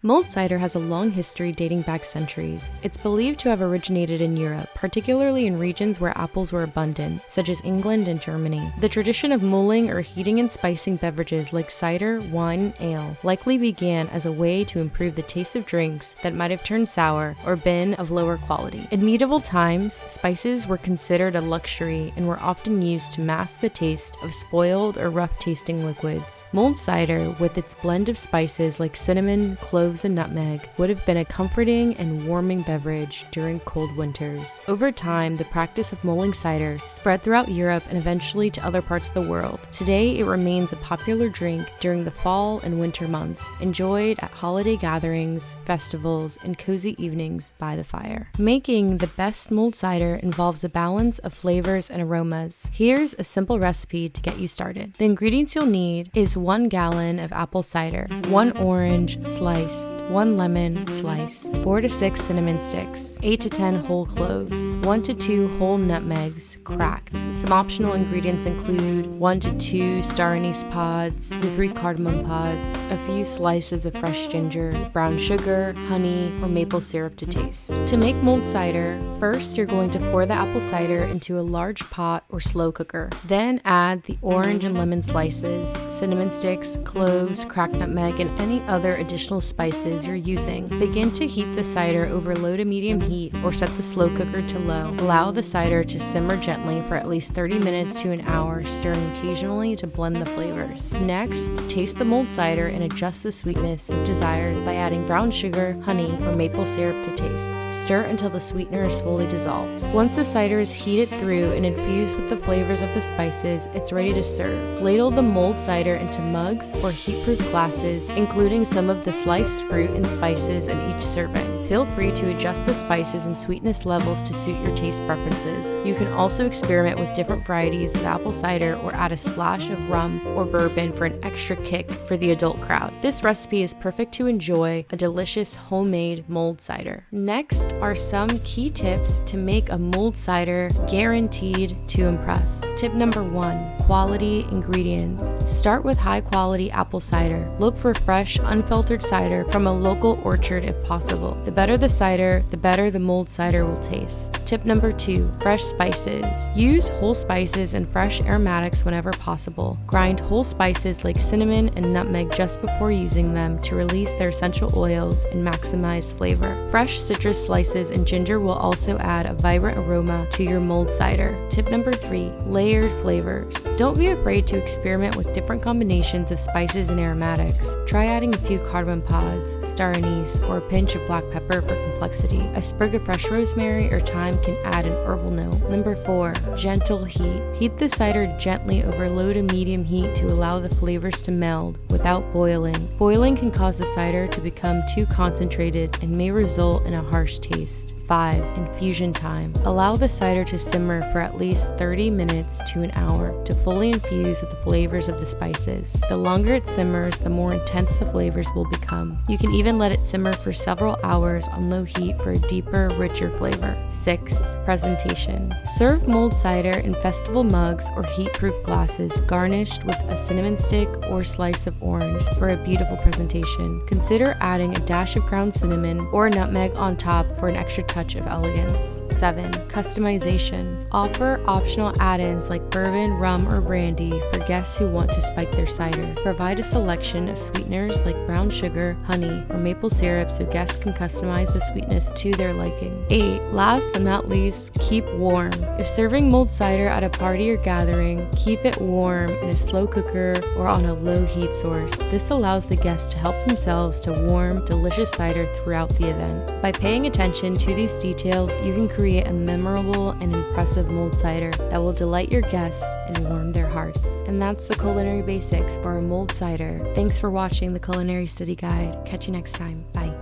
Mulled cider has a long history dating back centuries. It's believed to have originated in Europe, particularly in regions where apples were abundant, such as England and Germany. The tradition of mulling or heating and spicing beverages like cider, wine, and ale likely began as a way to improve the taste of drinks that might have turned sour or been of lower quality. In medieval times, spices were considered a luxury and were often used to mask the taste of spoiled or rough-tasting liquids. Mulled cider, with its blend of spices like cinnamon, cloves, and nutmeg, would have been a comforting and warming beverage during cold winters. Over time, the practice of mulling cider spread throughout Europe and eventually to other parts of the world. Today, it remains a popular drink during the fall and winter months, enjoyed at holiday gatherings, festivals, and cozy evenings by the fire. Making the best mulled cider involves a balance of flavors and aromas. Here's a simple recipe to get you started. The ingredients you'll need is 1 gallon of apple cider, 1 orange sliced, 1 lemon sliced, 4 to 6 cinnamon sticks, 8 to 10 whole cloves, 1 to 2 whole nutmegs cracked. Some optional ingredients include 1 to 2 star anise pods, 2 to 3 cardamom pods, a few slices of fresh ginger, brown sugar, honey, or maple syrup to taste. To make mulled cider, first you're going to pour the apple cider into a large pot or slow cooker. Then add the orange and lemon slices, cinnamon sticks, cloves, cracked nutmeg, and any other additional spices you're using. Begin to heat the cider over low to medium heat or set the slow cooker to low. Allow the cider to simmer gently for at least 30 minutes to an hour, stirring occasionally to blend the flavors. Next, taste the mulled cider and adjust the sweetness if desired by adding brown sugar, honey, or maple syrup to taste. Stir until the sweetener is fully dissolved. Once the cider is heated through and infused with the flavors of the spices, it's ready to serve. Ladle the mulled cider into mugs or heat-proof glasses, including some of the sliced fruit and spices in each serving. Feel free to adjust the spices and sweetness levels to suit your taste preferences. You can also experiment with different varieties of apple cider or add a splash of rum or bourbon for an extra kick for the adult crowd. This recipe is perfect to enjoy a delicious homemade mulled cider. Next are some key tips to make a mulled cider guaranteed to impress. Tip number 1, quality ingredients. Start with high quality apple cider. Look for fresh, unfiltered cider from a local orchard if possible. The better the cider, the better the mulled cider will taste. Tip number 2, fresh spices. Use whole spices and fresh aromatics whenever possible. Grind whole spices like cinnamon and nutmeg just before using them to release their essential oils and maximize flavor. Fresh citrus slices and ginger will also add a vibrant aroma to your mulled cider. Tip number 3, layered flavors. Don't be afraid to experiment with different combinations of spices and aromatics. Try adding a few cardamom pods, star anise, or a pinch of black pepper for complexity. A sprig of fresh rosemary or thyme can add an herbal note. Number 4, gentle heat. Heat the cider gently over low to medium heat to allow the flavors to meld without boiling. Boiling can cause the cider to become too concentrated and may result in a harsh taste. 5, infusion time. Allow the cider to simmer for at least 30 minutes to an hour to fully infuse with the flavors of the spices. The longer it simmers, the more intense the flavors will become. You can even let it simmer for several hours on low heat for a deeper, richer flavor. 6, presentation. Serve mulled cider in festival mugs or heat-proof glasses garnished with a cinnamon stick or slice of orange for a beautiful presentation. Consider adding a dash of ground cinnamon or nutmeg on top for an extra touch of elegance. 7, customization. Offer optional add-ins like bourbon, rum, or brandy for guests who want to spike their cider. Provide a selection of sweeteners like brown sugar, honey, or maple syrup so guests can customize the sweetness to their liking. 8, last but not least, keep warm. If serving mulled cider at a party or gathering, keep it warm in a slow cooker or on a low heat source. This allows the guests to help themselves to warm, delicious cider throughout the event. By paying attention to these details, you can create a memorable and impressive mulled cider that will delight your guests and warm their hearts. And that's the culinary basics for a mulled cider. Thanks for watching the Culinary Study Guide. Catch you next time. Bye.